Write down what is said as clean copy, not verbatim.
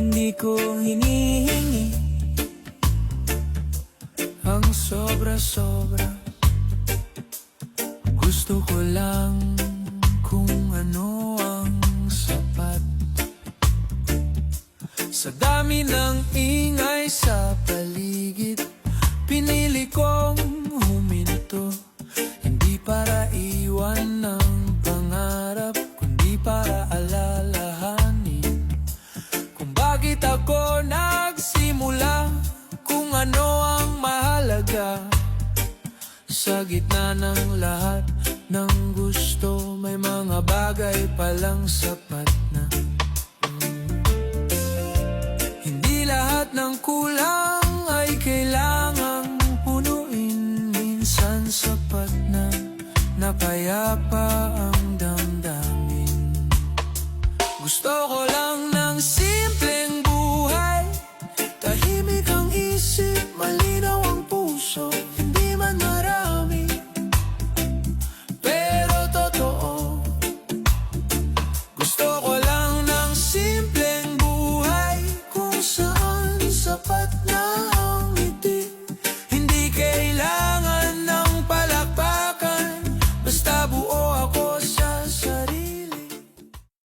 Hindi ko hinihingi ang sobra-sobra. Gusto ko lang kung ano ang sapat. Sa dami ng ingay sa paligid, pinili kong huminto. Hindi para iwan ng pangarap, kundi para alalahanin kung bakit ako nagsimula, kung ano ang mahalaga. Sa gitna ng lahat ng gusto, may mga bagay palang sapat na. Hindi lahat ng kulang ay kailangang punuin. Minsan sapat na napayapa